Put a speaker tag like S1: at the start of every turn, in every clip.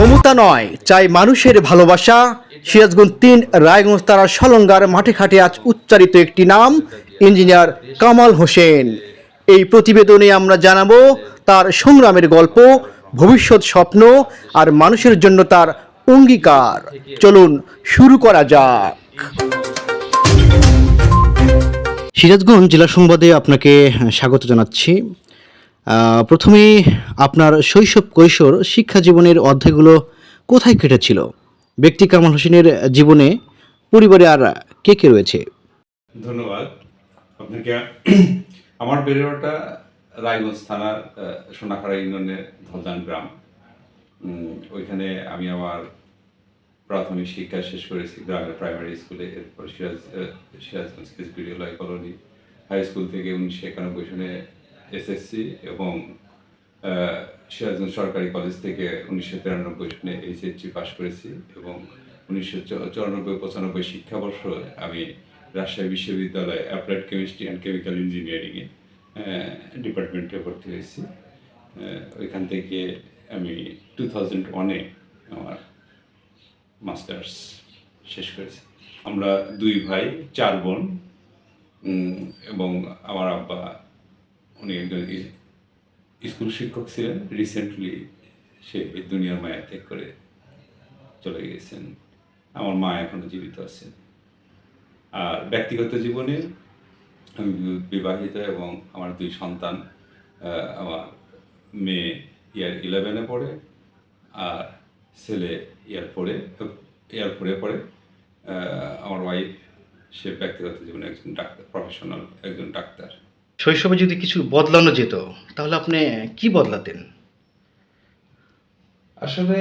S1: ক্ষমতা নয়, চাই মানুষের ভালোবাসা। সিরাজগঞ্জ ৩ রায়গঞ্জ তারা সলঙ্গার মাঠে ঘাটে আজ উচ্চারিত একটি নাম, ইঞ্জিনিয়ার কামাল হোসেন। এই প্রতিবেদনে আমরা জানাবো তার সংগ্রামের গল্প, ভবিষ্যৎ স্বপ্ন আর মানুষের জন্য তার অঙ্গীকার। চলুন শুরু করা যাক। সিরাজগঞ্জ জেলা সংবাদে আপনাকে স্বাগত জানাচ্ছি। প্রথমেই আপনার শৈশব কৈশোর শিক্ষা জীবনের অধ্যায়গুলো কোথায় কেটেছিল? ব্যক্তি কামাল হোসেনের জীবনে পরিবারে আর কে কে রয়েছে?
S2: ধন্যবাদ আপনাকে। আমার বেড়ে ওঠা রায়গঞ্জ থানার সোনাখাড়া ইউনিয়নের ধলদান গ্রাম। ওইখানে আমি আমার প্রাথমিক শিক্ষা শেষ করেছি গ্রামের প্রাইমারি স্কুলে। এরপর সিরাজগঞ্জ এসবিডিএলআই কলোনি হাই স্কুল থেকে 1991 সনে এসএসসি এবং সিরাজগঞ্জ সরকারি কলেজ থেকে 1993 সনে এইচএসসি পাশ করেছি এবং 1994-95 শিক্ষাবর্ষ আমি রাজশাহী বিশ্ববিদ্যালয়ে অ্যাপ্লাইড কেমিস্ট্রি অ্যান্ড কেমিক্যাল ইঞ্জিনিয়ারিংয়ে ডিপার্টমেন্টে ভর্তি হয়েছি। ওইখান থেকে আমি 2001-এ আমার মাস্টার্স শেষ করেছি। আমরা 2 ভাই 4 বোন এবং আমার আব্বা উনি একজন স্কুল শিক্ষক ছিলেন। রিসেন্টলি সে এই দুনিয়ার মায়া ত্যাগ করে চলে গেছেন। আমার মা এখনো জীবিত আছেন। আর ব্যক্তিগত জীবনে আমি বিবাহিত এবং আমার 2 সন্তান। আমার মেয়ে ইয়ার 11-এ পড়ে আর ছেলে ইয়ার 4-এ পড়ে। আমার ওয়াইফ সে ব্যক্তিগত জীবনে একজন ডাক্তার, প্রফেশনাল একজন ডাক্তার।
S1: শৈশবে যদি কিছু বদলানো যেত তাহলে আপনি কি বদলাতেন?
S2: আসলে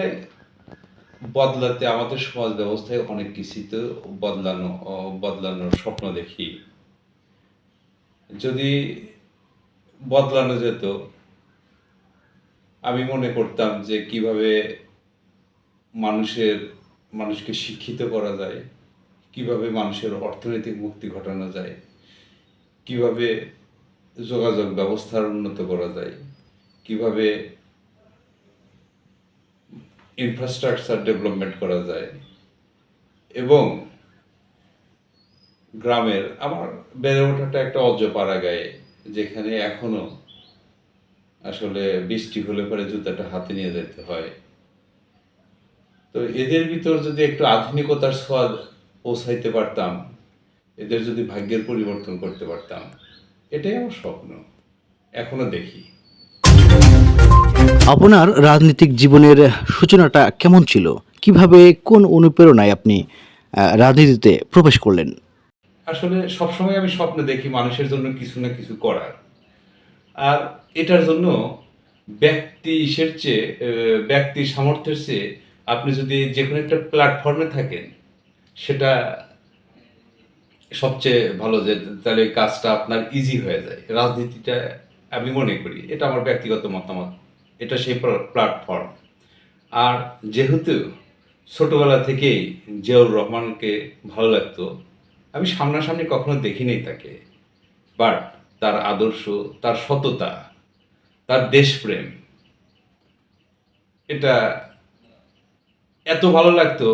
S2: বদলাতে আমাদের সমাজ ব্যবস্থায় অনেক কিছুই তো বদলানোর স্বপ্ন দেখি। যদি বদলানো যেত, আমি মনে করতাম যে কিভাবে মানুষকে শিক্ষিত করা যায়, কিভাবে মানুষের অর্থনৈতিক মুক্তি ঘটানো যায়, কিভাবে যোগাযোগ ব্যবস্থার উন্নত করা যায়, কিভাবে ইনফ্রাস্ট্রাকচার ডেভেলপমেন্ট করা যায়। এবং গ্রামের আমার বেড়ে ওঠাটা একটা অজপাড়া গায়ে, যেখানে এখনো আসলে বৃষ্টি হলে পরে জুতাটা হাতে নিয়ে যেতে হয়। তো এদের ভিতর যদি একটু আধুনিকতার ছোঁয়া পৌঁছাইতে পারতাম, এদের যদি ভাগ্যের পরিবর্তন করতে পারতাম, এটাই আমার স্বপ্ন, এখনো দেখি।
S1: আপনার রাজনৈতিক জীবনের সূচনাটা কেমন ছিল? কিভাবে, কোন অনুপ্রেরণায় আপনি রাজনীতিতে প্রবেশ করলেন?
S2: আসলে সবসময় আমি স্বপ্ন দেখি মানুষের জন্য কিছু না কিছু করার। আর এটার জন্য ব্যক্তির সামর্থ্যের চেয়ে আপনি যদি যে কোনো একটা প্ল্যাটফর্মে থাকেন, সেটা সবচেয়ে ভালো, যে তাহলে কাজটা আপনার ইজি হয়ে যায়। রাজনীতিটা আমি মনে করি, এটা আমার ব্যক্তিগত মতামত, এটা সেই প্ল্যাটফর্ম। আর যেহেতু ছোটবেলা থেকেই জিয়াউর রহমানকে ভালো লাগতো, আমি সামনাসামনি কখনো দেখিনি তাকে, বাট তার আদর্শ, তার সততা, তার দেশপ্রেম, এটা এত ভালো লাগতো।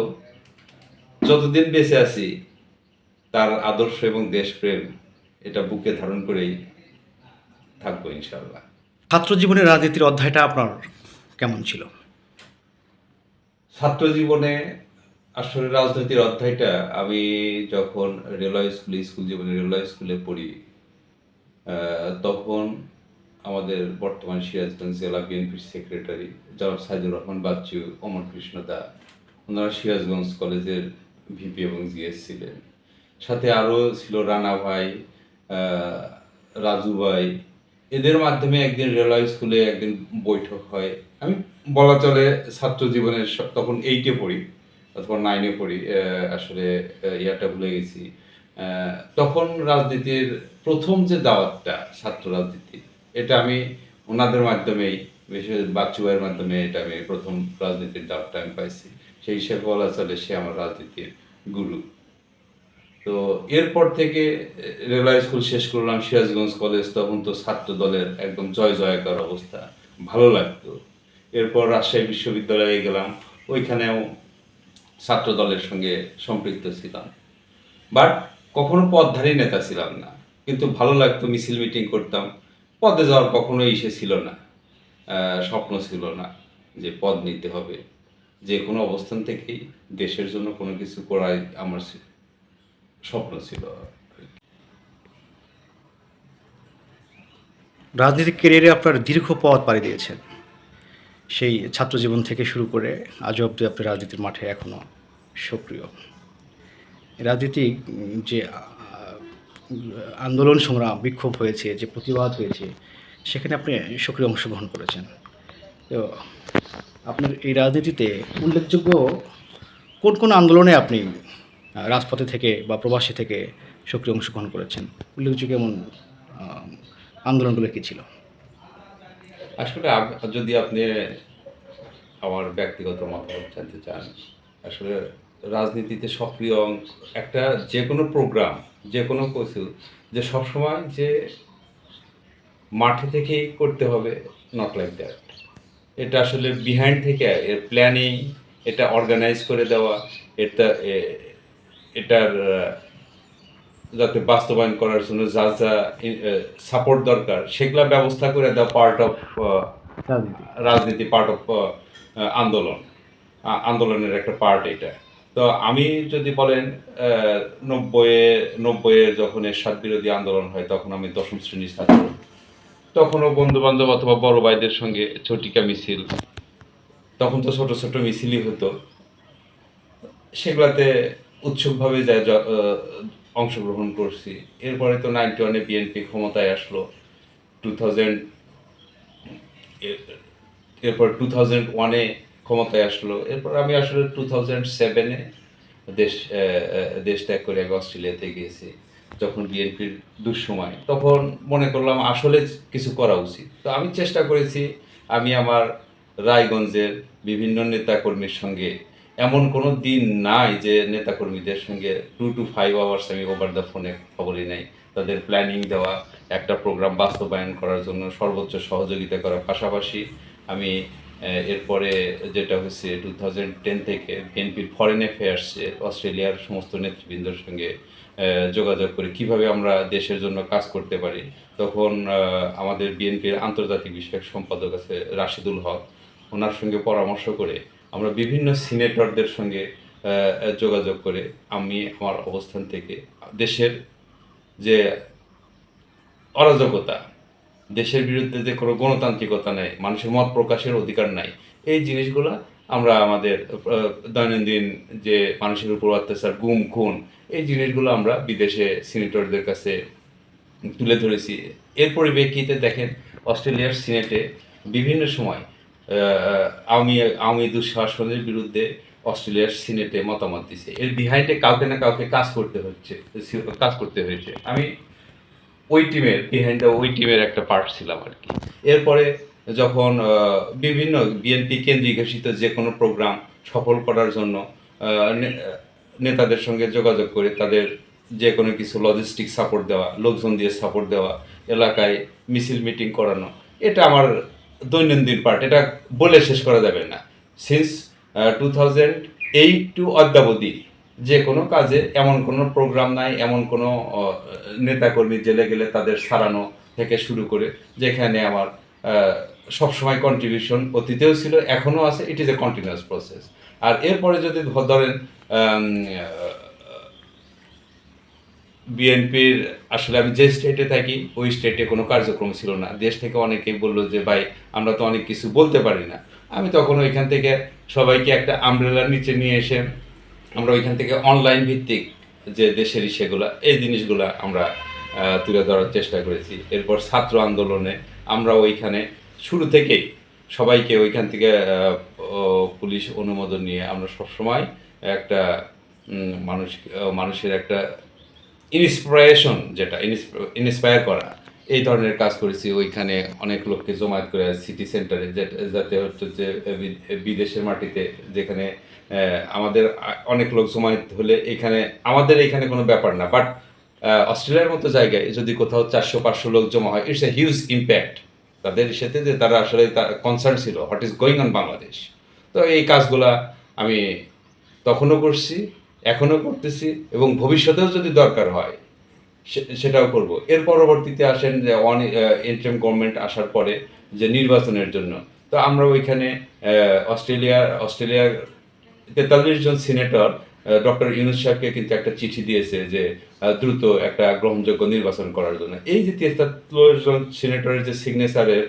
S2: যতদিন বেঁচে আছি তার আদর্শ এবং দেশপ্রেম এটা বুকে ধারণ করেই থাকবো ইনশাআল্লাহ।
S1: ছাত্র জীবনের রাজনীতির অধ্যায়টা আপনার কেমন ছিল?
S2: ছাত্র জীবনে আসলে রাজনীতির অধ্যায়টা আমি যখন স্কুল জীবনে রেলওয়ে স্কুলে পড়ি, তখন আমাদের বর্তমান সিরাজগঞ্জ জেলা বিএনপির সেক্রেটারি জনাব সাইদুর রহমান বাচ্চু, অমর কৃষ্ণ দা, ওনারা সিরাজগঞ্জ কলেজের ভিপি এবং জিএস ছিলেন। সাথে আরও ছিল রানা ভাই, রাজু ভাই। এদের মাধ্যমে একদিন রেলওয়ে স্কুলে একদিন বৈঠক হয়। আমি বলা চলে ছাত্র জীবনের তখন 8-এ পড়ি অথবা 9-এ পড়ি, আসলে ইয়াটা ভুলে গেছি। তখন রাজনীতির প্রথম যে দাওয়াতটা, ছাত্র রাজনীতি, এটা আমি ওনাদের মাধ্যমেই, বিশেষ বাচ্চু ভাইয়ের মাধ্যমে, এটা আমি প্রথম রাজনীতির দাওয়াতটা আমি পাইছি। সেই হিসেবে বলা চলে সে আমার রাজনীতির গুরু। তো এরপর থেকে রেলওয়ে স্কুল শেষ করলাম, সিরাজগঞ্জ কলেজ, তখন তো ছাত্র দলের একদম জয় জয়কার অবস্থা, ভালো লাগতো। এরপর রাজশাহী বিশ্ববিদ্যালয়ে গেলাম, ওইখানেও ছাত্র দলের সঙ্গে সম্পৃক্ত ছিলাম, বাট কখনো পদধারী নেতা ছিলাম না। কিন্তু ভালো লাগতো, মিছিল মিটিং করতাম। পদে যাওয়ার কখনো ইসে ছিল না, স্বপ্ন ছিল না যে পদ নিতে হবে। যে কোনো অবস্থান থেকেই দেশের জন্য কোনো কিছু করাই আমার স্বপ্ন ছিল।
S1: রাজনৈতিক ক্যারিয়ারে আপনার দীর্ঘ পথ পাড়ি দিয়েছেন, সেই ছাত্র জীবন থেকে শুরু করে আজ অবধি আপনি রাজনীতির মাঠে এখনও সক্রিয়। রাজনীতিক যে আন্দোলন সংগ্রাম বিক্ষোভ হয়েছে, যে প্রতিবাদ হয়েছে, সেখানে আপনি সক্রিয় অংশগ্রহণ করেছেন। তো আপনার এই রাজনীতিতে উল্লেখযোগ্য কোন কোন আন্দোলনে আপনি রাজপথে থেকে বা প্রবাসী থেকে সক্রিয় অংশগ্রহণ করেছেন? উল্লেখযোগ্য এমন আন্দোলনগুলো কী ছিল?
S2: আসলে যদি আপনি আমার ব্যক্তিগত মতামত জানতে চান, আসলে রাজনীতিতে সক্রিয় একটা যে কোনো প্রোগ্রাম, যে কোনো কিছু যে সবসময় যে মাঠে থেকেই করতে হবে, নট লাইক দ্যাট। এটা আসলে বিহাইন্ড থেকে এর প্ল্যানিং, এটা অর্গানাইজ করে দেওয়া, এটার যাতে বাস্তবায়ন করার জন্য যা যা সাপোর্ট দরকার সেগুলা ব্যবস্থা করে দেওয়া পার্ট অফ রাজনীতি, পার্ট অফ আন্দোলনের একটা পার্ট এটা। তো আমি যদি বলেন, নব্বইয়ে যখন এরশাদ বিরোধী আন্দোলন হয়, তখন আমি 10ম শ্রেণীর ছাত্র। তখনও বন্ধু বান্ধব অথবা বড় ভাইদের সঙ্গে ঝটিকা মিছিল, তখন তো ছোট ছোট মিছিলই হতো, সেগুলাতে উৎসুকভাবে অংশগ্রহণ করছি। এরপরে তো 91-এ বিএনপি ক্ষমতায় আসলো, 2000 এরপর 2001-এ ক্ষমতায় আসলো। এরপর আমি আসলে 2007-এ দেশ ত্যাগ করে আমি অস্ট্রেলিয়াতে গিয়েছি। যখন বিএনপির দুঃসময়, তখন মনে করলাম আসলে কিছু করা উচিত। তো আমি চেষ্টা করেছি, আমি আমার রায়গঞ্জের বিভিন্ন নেতাকর্মীর সঙ্গে, এমন কোনো দিন নাই যে নেতাকর্মীদের সঙ্গে 2 to 5 আওয়ার্স আমি ওভার দ্য ফোনে কথা বলি নাই। তাদের প্ল্যানিং দেওয়া, একটা প্রোগ্রাম বাস্তবায়ন করার জন্য সর্বোচ্চ সহযোগিতা করার পাশাপাশি আমি এরপরে যেটা হচ্ছে 2010 থেকে বিএনপির ফরেন অ্যাফেয়ার্সে অস্ট্রেলিয়ার সমস্ত নেতৃবৃন্দর সঙ্গে যোগাযোগ করে কিভাবে আমরা দেশের জন্য কাজ করতে পারি। তখন আমাদের বিএনপির আন্তর্জাতিক বিষয়ক সম্পাদক আছে রাশিদুল হক, ওনার সঙ্গে পরামর্শ করে আমরা বিভিন্ন সিনেটরদের সঙ্গে যোগাযোগ করে আমি আমার অবস্থান থেকে দেশের যে অরাজকতা, দেশের বিরুদ্ধে যে কোনো গণতান্ত্রিকতা নেই, মানুষের মত প্রকাশের অধিকার নাই, এই জিনিসগুলো আমরা আমাদের দৈনন্দিন যে মানুষের উপর অত্যাচার, গুম খুন, এই জিনিসগুলো আমরা বিদেশে সিনেটরদের কাছে তুলে ধরেছি। এর পরিপ্রেক্ষিতে দেখেন অস্ট্রেলিয়ার সিনেটে বিভিন্ন সময় আওয়ামী দুঃশাসনের বিরুদ্ধে অস্ট্রেলিয়ার সিনেটে মতামত দিছে। এর বিহাইন্ডে কাউকে না কাউকে কাজ করতে হয়েছে। আমি ওই টিমের একটা পার্ট ছিলাম আর কি। এরপরে যখন বিভিন্ন বিএনপি কেন্দ্রিক ঘোষিত যে কোনো প্রোগ্রাম সফল করার জন্য নেতাদের সঙ্গে যোগাযোগ করে তাদের যে কোনো কিছু লজিস্টিক সাপোর্ট দেওয়া, লোকজন দিয়ে সাপোর্ট দেওয়া, এলাকায় মিছিল মিটিং করানো, এটা আমার দৈনন্দিন পার্ট। এটা বলে শেষ করা যাবে না। সিন্স 2008 টু অদ্যাবধি যে কোনো কাজে এমন কোনো প্রোগ্রাম নাই, এমন কোনো নেতাকর্মী জেলে গেলে তাদের সারানো থেকে শুরু করে যেখানে আমার সবসময় কন্ট্রিবিউশন অতীতেও ছিল, এখনও আছে। It is a continuous process. আর এরপরে যদি ধরেন বিএনপির আসলে আমি যে স্টেটে থাকি ওই স্টেটে কোনো কার্যক্রম ছিল না। দেশ থেকে অনেকেই বললো যে ভাই আমরা তো অনেক কিছু বলতে পারি না। আমি তখন ওইখান থেকে সবাইকে একটা আমব্রেলার নিচে নিয়ে এসে আমরা ওইখান থেকে অনলাইন ভিত্তিক যে দেশের সেগুলো, এই জিনিসগুলো আমরা তুলে ধরার চেষ্টা করেছি। এরপর ছাত্র আন্দোলনে আমরা ওইখানে শুরু থেকেই সবাইকে ওইখান থেকে পুলিশ অনুমোদন নিয়ে আমরা সবসময় একটা মানুষের একটা ইন্সপিরেশন, যেটা ইন্সপায়ার করা, এই ধরনের কাজ করেছি। ওইখানে অনেক লোককে জমায়েত করে সিটি সেন্টারে, যাতে হচ্ছে যে বিদেশের মাটিতে যেখানে আমাদের অনেক লোক জমায়েত হলে এখানে আমাদের এখানে কোনো ব্যাপার না, বাট অস্ট্রেলিয়ার মতো জায়গায় যদি কোথাও 400-500 লোক জমা হয়, ইটস এ হিউজ ইম্প্যাক্ট তাদের সাথে, যে তারা আসলে কনসার্ন ছিল what is going on Bangladesh. তো এই কাজগুলা আমি তখনও করছি, এখনও করতেছি, এবং ভবিষ্যতেও যদি দরকার হয় সেটাও করব। এর পরবর্তীতে আসেন যে ইন্টারিম গভর্নমেন্ট আসার পরে যে নির্বাচনের জন্য, তো আমরা ওইখানে অস্ট্রেলিয়ার 43 জন সিনেটর ডক্টর ইউনূস সাহেবকে কিন্তু একটা চিঠি দিয়েছে যে দ্রুত একটা গ্রহণযোগ্য নির্বাচন করার জন্য। এই যে 43 জন সিনেটরের যে সিগনেচারের,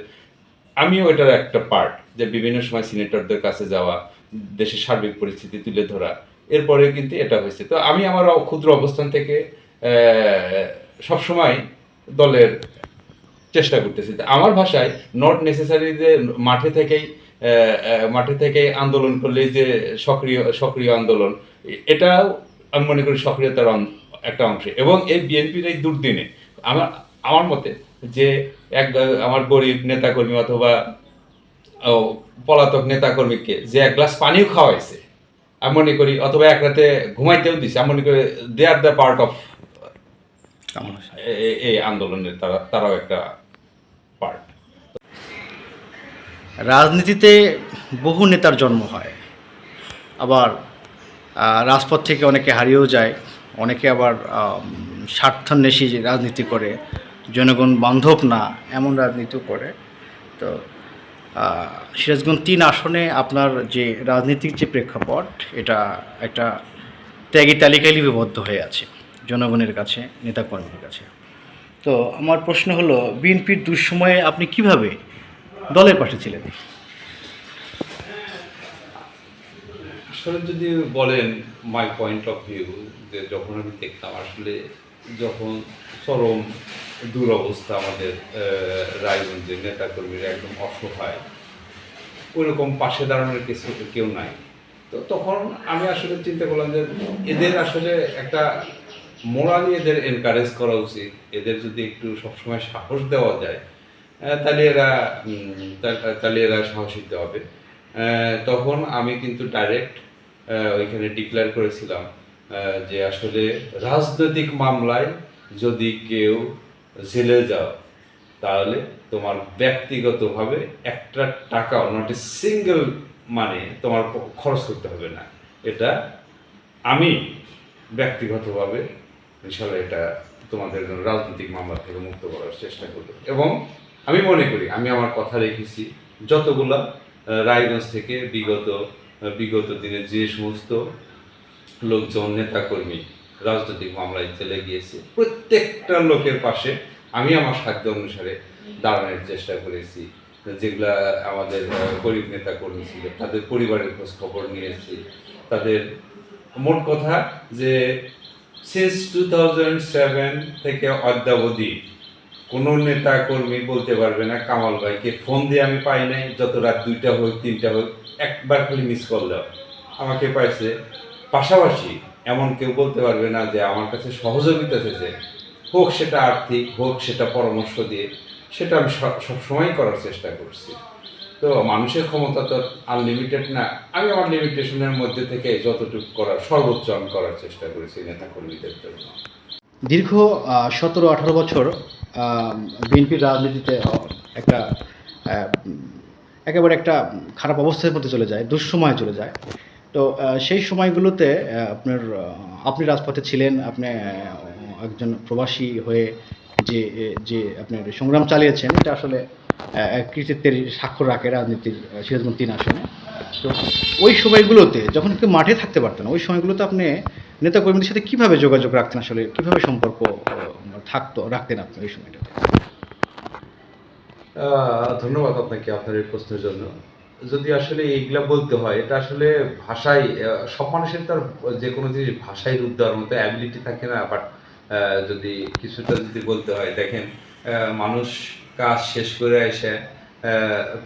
S2: আমিও এটার একটা পার্ট, যে বিভিন্ন সময় সিনেটরদের কাছে যাওয়া, দেশের সার্বিক পরিস্থিতি তুলে ধরা, এরপরে কিন্তু এটা হয়েছে। তো আমি আমার ক্ষুদ্র অবস্থান থেকে সবসময় দলের চেষ্টা করতেছি। আমার ভাষায় নট নেসেসারি যে মাঠে থেকেই আন্দোলন করলে যে সক্রিয় আন্দোলন, এটাও আমি মনে করি সক্রিয়তার একটা অংশ। এবং এই বিএনপির এই দুর্দিনে আমার মতে যে আমার গরিব নেতাকর্মী অথবা পলাতক নেতাকর্মীকে যে এক গ্লাস পানিও খাওয়াইছে, আমি মনে করি, অথবা এক রাতে ঘুমাইতেও দিছে, আমি মনে করি দে আর দ্য পার্ট অফ এই আন্দোলনের, তারাও একটা পার্ট।
S1: রাজনীতিতে বহু নেতার জন্ম হয়, আবার রাজপথ থেকে অনেকে হারিয়েও যায়, অনেকে আবার স্বার্থান্বেষী যে রাজনীতি করে, জনগণ বান্ধব না এমন রাজনীতিও করে। তো সিরাজগঞ্জ 3 আসনে আপনার যে রাজনীতিক যে প্রেক্ষাপট, এটা একটা ত্যাগী তালিকায় লিপিবদ্ধ হয়ে আছে জনগণের কাছে, নেতাকর্মীদের কাছে। তো আমার প্রশ্ন হলো, বিএনপির দুঃসময়ে আপনি কিভাবে দলের পাশে ছিলেন?
S2: আসলে যদি বলেন মাই পয়েন্ট অফ ভিউ, যে যখন আমি দেখতাম আসলে যখন চরম দুরবস্থা আমাদের রায়গঞ্জের নেতাকর্মীরা একদম অসহায়, ওইরকম পাশে দাঁড়ানোর কেউ নাই, তো তখন আমি আসলে চিন্তা করলাম যে এদের আসলে একটা মোরালি এদের এনকারেজ করা উচিত। এদের যদি একটু সবসময় সাহস দেওয়া যায়, তাহলে এরা সাহসিত হবে। তখন আমি কিন্তু ডাইরেক্ট ওইখানে ডিক্লেয়ার করেছিলাম যে আসলে রাজনৈতিক মামলায় যদি কেউ জেলে যাও, তাহলে তোমার ব্যক্তিগতভাবে একটা টাকাও, নট এ সিঙ্গেল মানে তোমার খরচ করতে হবে না। এটা আমি ব্যক্তিগতভাবে ইনশাল্লাহ এটা তোমাদের রাজনৈতিক মামলা থেকে মুক্ত করার চেষ্টা করব। এবং আমি মনে করি আমি আমার কথা রেখেছি। যতগুলা রায়গঞ্জ থেকে বিগত দিনে যে সমস্ত লোকজন, নেতাকর্মী রাজনৈতিক মামলায় জেলে গিয়েছে, প্রত্যেকটা লোকের পাশে আমি আমার সাধ্য অনুসারে দাঁড়ানোর চেষ্টা করেছি। যেগুলা আমাদের গরিব নেতাকর্মী ছিল, তাদের পরিবারের খোঁজ খবর নিয়েছি। তাদের মোট কথা যে সিন্স 2007 থেকে অদ্যাবধি কোনো নেতা কর্মী বলতে পারবে না কামাল ভাইকে ফোন দিয়ে আমি পাই নাই, যত রাত 2টা হোক 3টা হোক, একবার খালি মিস কল দাও আমাকে পাইছে। পাশাপাশি এমন কেউ বলতে পারবে না যে আমার কাছে সহযোগিতা চেয়েছে, হোক সেটা আর্থিক, হোক সেটা পরামর্শ দিয়ে, সেটা আমি সবসময় করার চেষ্টা করছি। তো মানুষের ক্ষমতা তো আনলিমিটেড না, আমি আমার লিমিটেশনের মধ্যে থেকে যতটুকু করার সর্বোচ্চ আমি করার চেষ্টা করেছি নেতাকর্মীদের জন্য।
S1: দীর্ঘ 17-18 বছর বিএনপির রাজনীতিতে একটা একেবারে একটা খারাপ অবস্থার মধ্যে চলে যায়, দুঃসময় চলে যায়। তো সেই সময়গুলোতে আপনি রাজপথে ছিলেন, আপনি একজন প্রবাসী হয়ে যে আপনার সংগ্রাম চালিয়েছেন, এটা আসলে এক কৃতিত্বের স্বাক্ষর রাখে রাজনীতির সিরাজগঞ্জ 3 আসনে। তো ওই সময়গুলোতে যখন একটু মাঠে থাকতে পারতেন, ওই সময়গুলোতে আপনি নেতাকর্মীদের সাথে কীভাবে যোগাযোগ রাখতেন, আসলে কীভাবে সম্পর্ক রাখতেন আপনি ওই সময়টাতে?
S2: ধন্যবাদ আপনাকে আপনার এই প্রশ্নের জন্য। যদি আসলে এইগুলা বলতে হয়, এটা আসলে ভাষায় সব মানুষের তার যে কোনো জিনিস ভাষায় রূপ দেওয়ার মতো অ্যাবিলিটি থাকে না। বাট যদি কিছুটা যদি বলতে হয়, দেখেন মানুষ কাজ শেষ করে এসে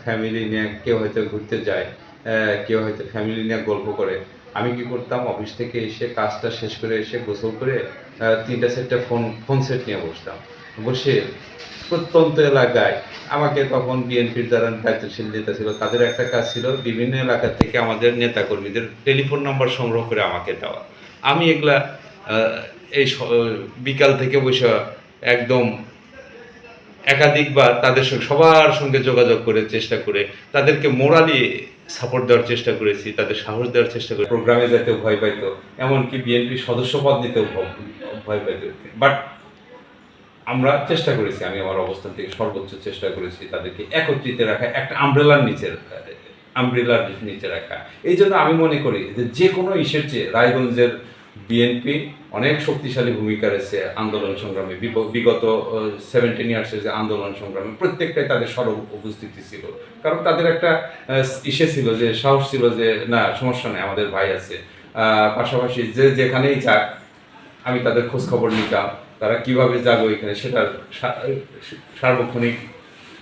S2: ফ্যামিলি নিয়ে কেউ হয়তো ঘুরতে যায়, কেউ হয়তো ফ্যামিলি নিয়ে গল্প করে। আমি কি করতাম, অফিস থেকে এসে কাজটা শেষ করে এসে গোসল করে 3টা-4টা ফোন সেট নিয়ে বসে প্রত্যন্ত এলাকায়, আমাকে তখন বিএনপির যারা দায়িত্বশীল নেতা ছিল তাদের একটা কাজ ছিল বিভিন্ন এলাকা থেকে আমাদের নেতাকর্মীদের টেলিফোন নাম্বার সংগ্রহ করে আমাকে দেওয়া। আমি এগুলা এই বিকাল থেকে বসে একদম একাধিকবার তাদের সঙ্গে সবার সঙ্গে যোগাযোগ করে চেষ্টা করে তাদেরকে মোরালি সাপোর্ট দেওয়ার চেষ্টা করেছি, তাদের সাহস দেওয়ার চেষ্টা করি, প্রোগ্রামে যেতেও ভয় পাইতো, এমনকি বিএনপি সদস্য পদ নিতেও ভয় পাইতো। বাট আমরা চেষ্টা করেছি, আমি আমার অবস্থান থেকে সর্বোচ্চ চেষ্টা করেছি তাদেরকে একত্রিত রাখা, একটা আমব্রেলার নিচে রাখা। এই জন্য আমি মনে করি যে কোনো ইস্যুর চেয়ে রায়গঞ্জের বিএনপি অনেক শক্তিশালী ভূমিকা রয়েছে আন্দোলন সংগ্রামে। বিগত 17 ইয়ার্সের যে আন্দোলন সংগ্রামে প্রত্যেকটাই তাদের সরব উপস্থিতি ছিল, কারণ তাদের একটা ইসে ছিল, যে সাহস ছিল যে না, সমস্যা নেই, আমাদের ভাই আছে। পাশাপাশি যে যেখানেই যাক আমি তাদের খোঁজ খবর নিতাম, তারা কিভাবে যাবে ওইখানে সেটার সার্বক্ষণিক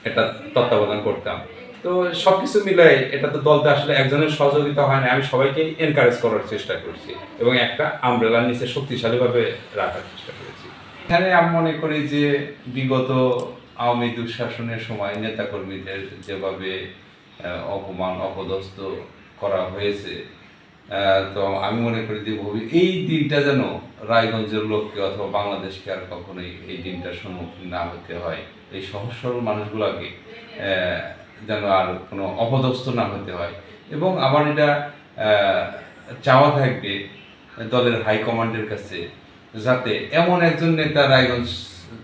S2: একটা তত্ত্বাবধান করতাম। তো সব কিছু মিলাই এটা তো দলতে আসলে একজনের সহযোগিতা হয় না, আমি সবাইকে এনকারেজ করার চেষ্টা করছি এবং একটা আমব্রেলার নিচে শক্তিশালীভাবে রাখার চেষ্টা করেছি। এখানে আমি মনে করি যে বিগত আওয়ামী দুঃশাসনের সময় নেতাকর্মীদের যেভাবে অপমান অপদস্থ করা হয়েছে, তো আমি মনে করি যে এই দিনটা যেন রায়গঞ্জের লোককে অথবা বাংলাদেশকে আর কখনোই এই দিনটার সম্মুখীন না হতে হয়। এই সহজ সরল মানুষগুলোকে যেন আর কোনো অপদস্থ না হতে হয়। এবং আমার এটা চাওয়া থাকবে দলের হাইকমান্ডের কাছে, যাতে এমন একজন নেতা রায়গঞ্জ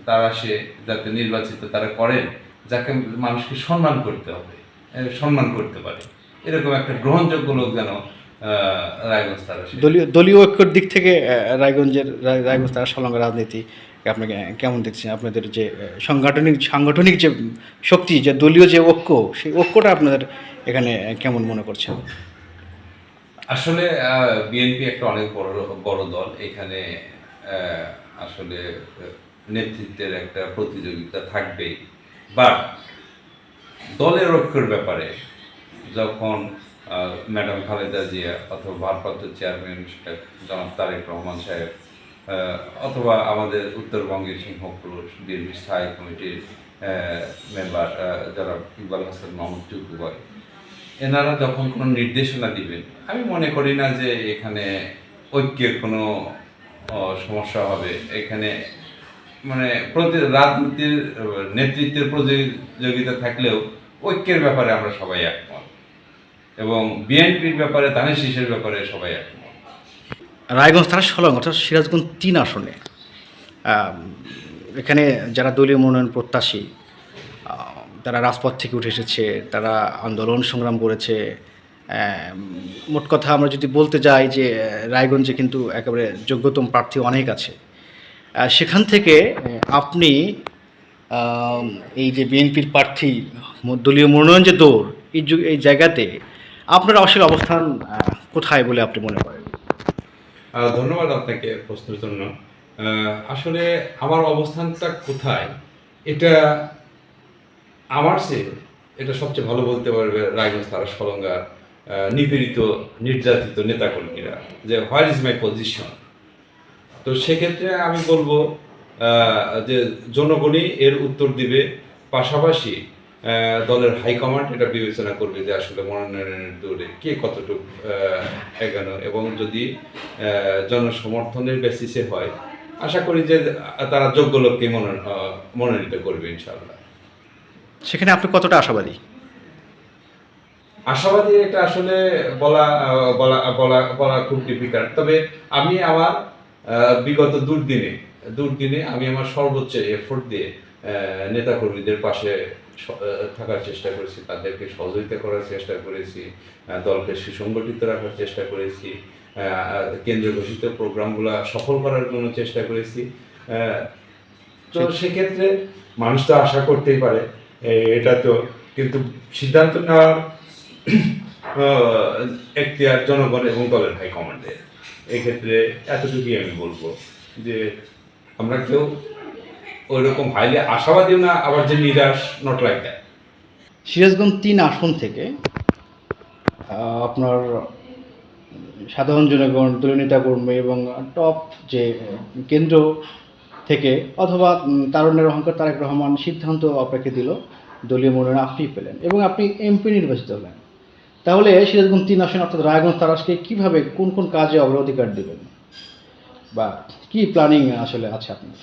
S2: তারা সে যাতে নির্বাচিত তারা করেন, যাকে মানুষকে সম্মান করতে হবে, সম্মান করতে পারে, এরকম একটা গ্রহণযোগ্য লোক যেন রায়গঞ্জ তারা।
S1: দলীয় ঐক্যের দিক থেকে রায়গঞ্জ তারা সলঙ্গা রাজনীতি আপনাকে কেমন দেখছেন? আপনাদের যে সাংগঠনিক যে শক্তি, যে দলীয় যে ঐক্য, সেই ঐক্যটা আপনাদের এখানে কেমন মনে করছেন?
S2: আসলে বিএনপি একটা অনেক বড় দল, এখানে আসলে নেতৃত্বের একটা প্রতিযোগিতা থাকবেই। বাট দলের ঐক্যের ব্যাপারে যখন ম্যাডাম খালেদা জিয়া অথবা ভারপ্রাপ্ত চেয়ারম্যান জনাব তারেক রহমান সাহেব, অথবা আমাদের উত্তরবঙ্গের সিংহপুর বিএনপি স্থায়ী কমিটির মেম্বার যারা ইকবাল হাসান মাহমুদ টুকু ভাই, এনারা যখন কোনো নির্দেশনা দিবেন, আমি মনে করি না যে এখানে ঐক্যের কোনো সমস্যা হবে। এখানে মানে রাজনীতির নেতৃত্বের প্রতিযোগিতা থাকলেও ঐক্যের ব্যাপারে আমরা সবাই একমত, এবং বিএনপির ব্যাপারে ধানের শীষের ব্যাপারে সবাই একমত।
S1: রায়গঞ্জ তারা সলঙ্গা অর্থাৎ সিরাজগঞ্জ 3 আসনে এখানে যারা দলীয় মনোনয়ন প্রত্যাশী, তারা রাজপথ থেকে উঠে এসেছে, তারা আন্দোলন সংগ্রাম করেছে। মোট কথা আমরা যদি বলতে যাই যে রায়গঞ্জে কিন্তু একেবারে যোগ্যতম প্রার্থী অনেক আছে। সেখান থেকে আপনি এই যে বিএনপির প্রার্থী দলীয় মনোনয়ন যে দৌড়, এই জায়গাতে আপনার আসলে অবস্থান কোথায় বলে আপনি মনে করেন?
S2: ধন্যবাদ আপনাকে প্রশ্নের জন্য। আসলে আমার অবস্থানটা কোথায়, এটা আমার চেয়ে এটা সবচেয়ে ভালো বলতে পারবে রায়গঞ্জ তারা সলঙ্গার নিপীড়িত নির্যাতিত নেতাকর্মীরা, যে হোয়ার ইজ মাই পজিশন। তো সেক্ষেত্রে আমি বলবো যে জনগণই এর উত্তর দিবে, পাশাপাশি দলের হাইকমান্ড এটা বিবেচনা করবে যে আসলে মনোনয়নের দৌড়ে কে কতটুকু এগানো, এবং যদি জনসমর্থনের বেসিসে হয়, আশা করি যে তারা যোগ্য লোককে মনোনীত করবে ইনশাআল্লাহ।
S1: সেখানে আপনি কতটা আশাবাদী?
S2: আশাবাদী এটা আসলে বলা বলা বলা বলা খুব ডিফিকাল্ট। তবে আমি আমার বিগত দুর্দিনে আমি আমার সর্বোচ্চ এফোর্ট দিয়ে নেতাকর্মীদের পাশে থাকার চেষ্টা করেছি, তাদেরকে সহযোগিতা করার চেষ্টা করেছি, দলকে সুসংগঠিত রাখার চেষ্টা করেছি, কেন্দ্র ঘোষিত প্রোগ্রামগুলো সফল করার জন্য চেষ্টা করেছি। তো সেক্ষেত্রে মানুষ তো আশা করতেই পারে, এটা তো, কিন্তু সিদ্ধান্ত নেওয়ার এখতিয়ার জনগণ এবং দলের হাইকমান্ডের। এক্ষেত্রে এতটুকুই আমি বলবো যে আমরা কেউ ওই রকম হাইলি আশাবাদীও না, আবার যে নিরাশ, নট লাইক দ্যাট।
S1: সিরাজগঞ্জ 3 আসন থেকে আপনার সাধারণ জনগণ, দলীয় নেতাকর্মী এবং টপ যে কেন্দ্র থেকে অথবা তারুণ্যের অহংকার তারেক রহমান সিদ্ধান্ত আপনাকে দিল, দলীয় মনোনয়ন আপনি পেলেন এবং আপনি এমপি নির্বাচিত হলেন। তাহলে সিরাজগঞ্জ 3 আসন অর্থাৎ রায়গঞ্জ তারাসকে কীভাবে কোন কাজে অগ্রাধিকার দেবেন বা কি প্ল্যানিং আসলে আছে আপনার?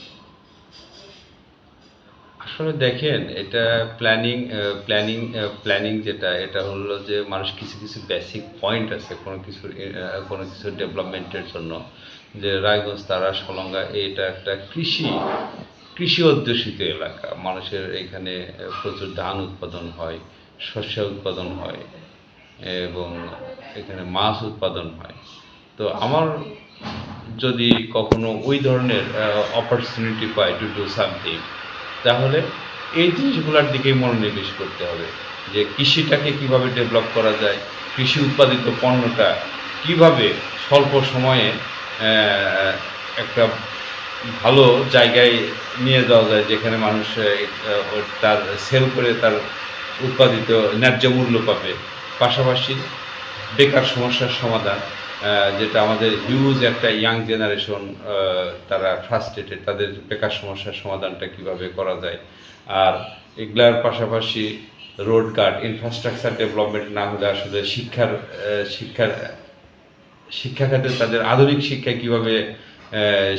S2: আসলে দেখেন, এটা প্ল্যানিং প্ল্যানিং যেটা, এটা হলো যে মানুষ কিছু কিছু বেসিক পয়েন্ট আছে কোনো কিছুর ডেভেলপমেন্টের জন্য। যে রায়গঞ্জ, তারা, সলঙ্গা, এটা একটা কৃষি অধ্যুষিত এলাকা। মানুষের এখানে প্রচুর ধান উৎপাদন হয়, শস্য উৎপাদন হয় এবং এখানে মাছ উৎপাদন হয়। তো আমার যদি কখনো ওই ধরনের opportunity pi to do something, তাহলে এই জিনিসগুলোর দিকেই মনোনিবেশ করতে হবে। যে কৃষিটাকে কিভাবে ডেভেলপ করা যায়, কৃষি উৎপাদিত পণ্যটা কিভাবে স্বল্প সময়ে একটা ভালো জায়গায় নিয়ে যাওয়া যায়, যেখানে মানুষ তার সেল করে তার উৎপাদিত ন্যায্য মূল্য পাবে। পাশাপাশি বেকার সমস্যার সমাধান, যেটা আমাদের হিউজ একটা ইয়াং জেনারেশন, তারা ফ্রাস্ট্রেটেড, তাদের বেকার সমস্যার সমাধানটা কিভাবে করা যায়। আর এগুলার পাশাপাশি রোডঘাট ইনফ্রাস্ট্রাকচার ডেভেলপমেন্ট না হলে আসলে শিক্ষার শিক্ষা খাতে তাদের আধুনিক শিক্ষায় কিভাবে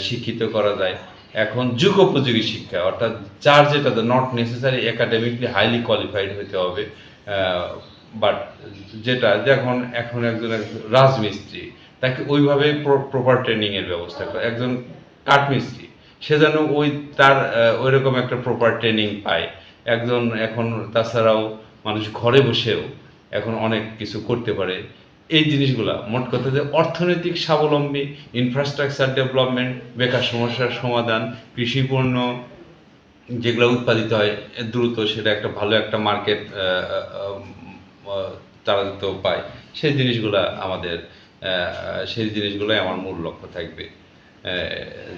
S2: শিক্ষিত করা যায়। এখন যুগোপযোগী শিক্ষা, অর্থাৎ যার যেটা not necessary academically highly qualified হতে হবে, বাট যেটা এখন একজন রাজমিস্ত্রি, তাকে ওইভাবে প্রপার ট্রেনিংয়ের ব্যবস্থা করে। একজন কাঠমিস্ত্রি, সে যেন তার ওইরকম একটা প্রপার ট্রেনিং পায়। এখন তাছাড়াও মানুষ ঘরে বসেও এখন অনেক কিছু করতে পারে। এই জিনিসগুলা মোট কথা যে অর্থনৈতিক স্বাবলম্বী, ইনফ্রাস্ট্রাকচার ডেভেলপমেন্ট, বেকার সমস্যার সমাধান, কৃষিপণ্য যেগুলো উৎপাদিত হয় দ্রুত, সেটা একটা ভালো একটা মার্কেট তারা তো পায়। সেই জিনিসগুলোই আমার মূল লক্ষ্য থাকবে।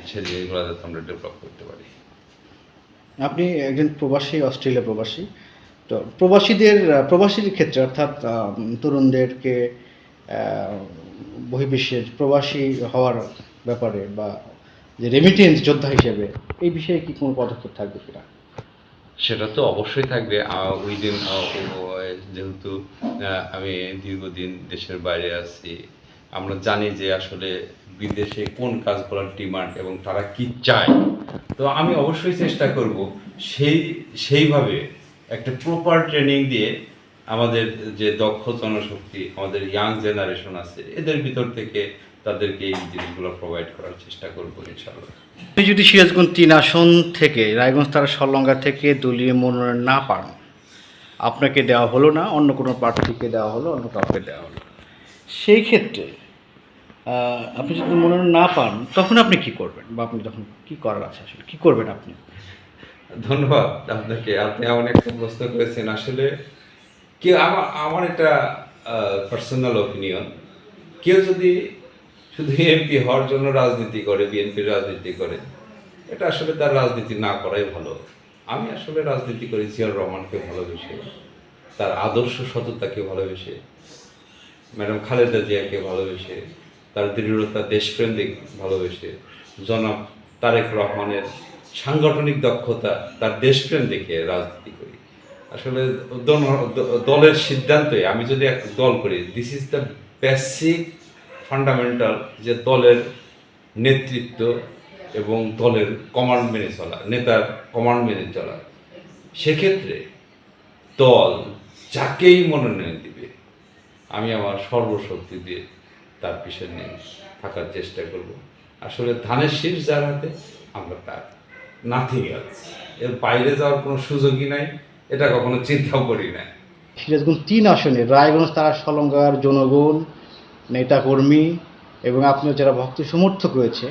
S2: সেই জিনিসগুলো যাতে আমরা ডেভেলপ করতে পারি।
S1: আপনি একজন প্রবাসী, অস্ট্রেলিয়া প্রবাসী। তো প্রবাসীদের ক্ষেত্রে অর্থাৎ তরুণদেরকে বহির্বিশ্বের প্রবাসী হওয়ার ব্যাপারে বা যে রেমিটেন্স যোদ্ধা হিসেবে এই বিষয়ে কি কোনো পদক্ষেপ থাকবে কিনা?
S2: সেটা তো অবশ্যই থাকবে। যেহেতু আমি দীর্ঘদিন দেশের বাইরে আছি, আমরা জানি যে আসলে বিদেশে কোন কাজগুলোর ডিমান্ড এবং তারা কি চায়। তো আমি অবশ্যই চেষ্টা করব সেইভাবে একটা প্রপার ট্রেনিং দিয়ে আমাদের যে দক্ষ জনশক্তি, আমাদের ইয়াং জেনারেশন আছে, এদের ভিতর থেকে তাদেরকে এই জিনিসগুলো প্রোভাইড করার চেষ্টা করবো ইনশাআল্লাহ।
S1: আপনি যদি সিরাজগঞ্জ ৩ আসন থেকে রায়গঞ্জ তারা সলঙ্গা থেকে দলীয় মনোনয়ন না পান, আপনাকে দেওয়া হলো না, অন্য কোনো প্রার্থীকে দেওয়া হলো, অন্য কাউকে দেওয়া হলো, সেই ক্ষেত্রে আপনি যদি মনোনয়ন না পান তখন আপনি কি করবেন, বা আপনি তখন কি করার আছে, আসলে কি করবেন আপনি?
S2: ধন্যবাদ আপনাকে, আপনি অনেক প্রশ্ন করেছেন। আসলে আমার একটা পার্সোনাল ওপিনিয়ন, কেউ যদি শুধু এমপি হওয়ার জন্য রাজনীতি করে, বিএনপির রাজনীতি করে, এটা আসলে তার রাজনীতি না করাই ভালো। আমি আসলে রাজনীতি করি জিয়াউর রহমানকে ভালোবেসে, তার আদর্শ সততাকে ভালোবেসে, ম্যাডাম খালেদা জিয়াকে ভালোবেসে, তার দৃঢ়তা, দেশপ্রেম ভালোবেসে, জনাব তারেক রহমানের সাংগঠনিক দক্ষতা, তার দেশপ্রেম দেখে রাজনীতি করি। আসলে দলের সিদ্ধান্তই, আমি যদি একটা দল করি, this is the basic fundamental, যে দলের নেতৃত্ব এবং দলের কমান্ড মেনে চলা, নেতার কমান্ড মেনে চলা। সেক্ষেত্রে দল যাকেই মনোনয়ন দিবে, আমি আমার সর্বশক্তি দিয়ে তার পিছনে থাকার চেষ্টা করব। আসলে ধানের শীষ যার হাতে, আমরা তার, নাথিং এলস। এর বাইরে যাওয়ার কোনো সুযোগই নাই, এটা কখনো চিন্তাও করি না।
S1: সিরাজগঞ্জ ৩ আসনে রায়গঞ্জ তারা সলঙ্গার জনগণ, নেতাকর্মী এবং আপনার যারা ভক্ত সমর্থক রয়েছে,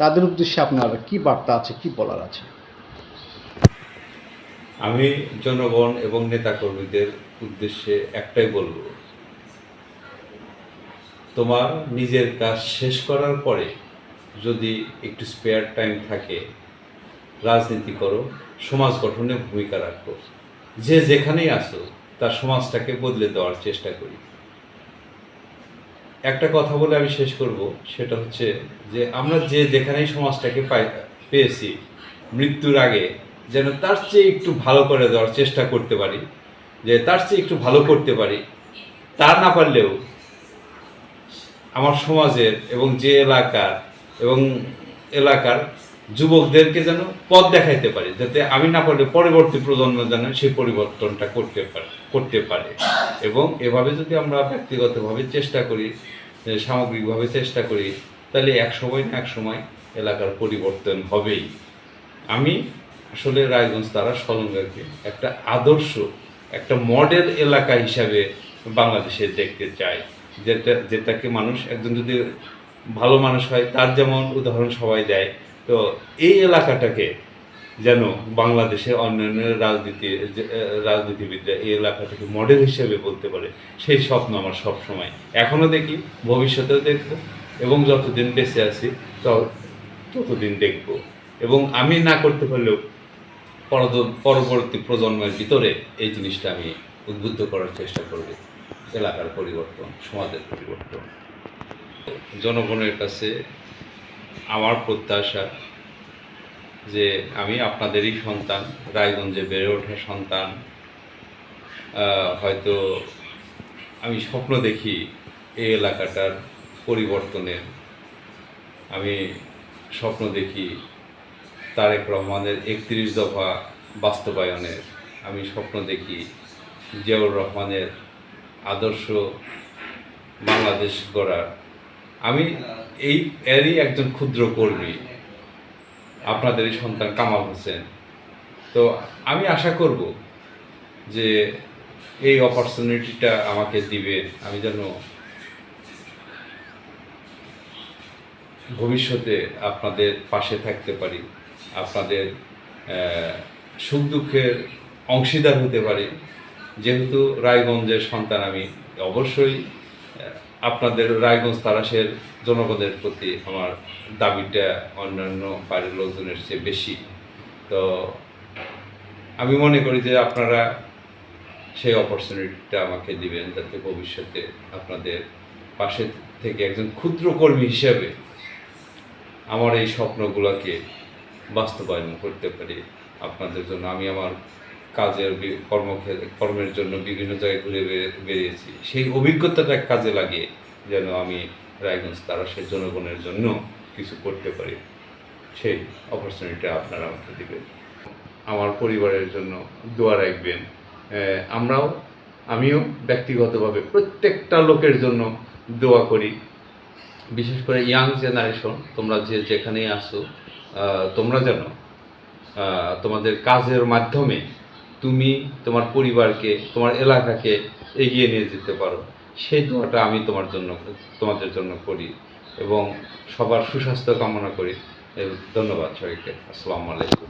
S1: তাদের উদ্দেশ্যে আপনার কি বার্তা আছে, কি বলার আছে?
S2: আমি জনগণ এবং নেতাকর্মীদের উদ্দেশ্যে একটাই বলবো, তোমার নিজের কাজ শেষ করার পরে যদি একটু স্পেয়ার টাইম থাকে, রাজনীতি করো, সমাজ গঠনে ভূমিকা রাখো। যে যেখানেই আসো, তার সমাজটাকে বদলে দেওয়ার চেষ্টা করি। একটা কথা বলে আমি শেষ করব, সেটা হচ্ছে যে আমরা যে যেখানেই সমাজটাকে পেয়েছি, মৃত্যুর আগে যেন তার চেয়ে একটু ভালো করে দেওয়ার চেষ্টা করতে পারি, যে তার চেয়ে একটু ভালো করতে পারি। তা না পারলেও আমার সমাজের এবং যে এলাকার যুবকদেরকে যেন পথ দেখাইতে পারি, যাতে আমি না পারলে পরবর্তী প্রজন্ম যেন সেই পরিবর্তনটা করতে পারে। এবং এভাবে যদি আমরা ব্যক্তিগতভাবে চেষ্টা করি, সামগ্রিকভাবে চেষ্টা করি, তাহলে এক সময় না এক সময় এলাকার পরিবর্তন হবেই। আমি আসলে রায়গঞ্জ তারা সলঙ্গাকে একটা আদর্শ, একটা মডেল এলাকা হিসাবে বাংলাদেশে দেখতে চাই, যেটাকে মানুষ একজন যদি ভালো মানুষ হয় তার যেমন উদাহরণ সবাই দেয়, তো এই এলাকাটাকে যেন বাংলাদেশের অন্যান্য রাজনীতিবিদরা এই এলাকাটাকে মডেল হিসেবে বলতে পারে, সেই স্বপ্ন আমার সবসময়, এখনও দেখি, ভবিষ্যতেও দেখব, এবং যতদিন বেঁচে আছি ততদিন দেখব। এবং আমি না করতে পারলেও পরবর্তী প্রজন্মের ভিতরে এই জিনিসটা আমি উদ্বুদ্ধ করার চেষ্টা করব, এলাকার পরিবর্তন, সমাজের পরিবর্তন। জনগণের কাছে আমার প্রত্যাশা যে আমি আপনাদেরই সন্তান, রায়গঞ্জে বেড়ে ওঠা সন্তান। হয়তো আমি স্বপ্ন দেখি এই এলাকাটার পরিবর্তনের, আমি স্বপ্ন দেখি তারেক রহমানের 31 দফা বাস্তবায়নের, আমি স্বপ্ন দেখি জিয়াউর রহমানের আদর্শ বাংলাদেশ গড়ার। আমি এরই একজন ক্ষুদ্র কর্মী, আপনাদেরই সন্তান কামাল হোসেন। তো আমি আশা করব যে এই অপরচুনিটিটা আমাকে দিবে, আমি যেন ভবিষ্যতে আপনাদের পাশে থাকতে পারি, আপনাদের সুখ দুঃখের অংশীদার হতে পারি। যেহেতু রায়গঞ্জের সন্তান আমি, অবশ্যই আপনাদের রায়গঞ্জ তারাশের জনগণের প্রতি আমার দাবিটা অন্যান্য বাড়ির লোকজনের চেয়ে বেশি। তো আমি মনে করি যে আপনারা সেই অপরচুনিটিটা আমাকে দিবেন, যাতে ভবিষ্যতে আপনাদের পাশে থেকে একজন ক্ষুদ্র কর্মী হিসেবে আমার এই স্বপ্নগুলোকে বাস্তবায়ন করতে পারি আপনাদের জন্য। আমি আমার কর্মের জন্য বিভিন্ন জায়গায় ঘুরে বেরিয়েছি, সেই অভিজ্ঞতাটা কাজে লাগিয়ে যেন আমি রায়গঞ্জ তারাশের জনগণের জন্য কিছু করতে পারি, সেই অপরচুনিটি আপনারা আমাকে দেবেন। আমার পরিবারের জন্য দোয়া রাখবেন। আমিও ব্যক্তিগতভাবে প্রত্যেকটা লোকের জন্য দোয়া করি, বিশেষ করে ইয়াং জেনারেশন, তোমরা যেখানেই আসো, তোমরা যেন তোমাদের কাজের মাধ্যমে তুমি তোমার পরিবারকে, তোমার এলাকাকে এগিয়ে নিয়ে যেতে পারো, সেই দোয়াটা আমি তোমাদের জন্য করি, এবং সবার সুস্বাস্থ্য কামনা করি। ধন্যবাদ সবাইকে। আসসালামু আলাইকুম।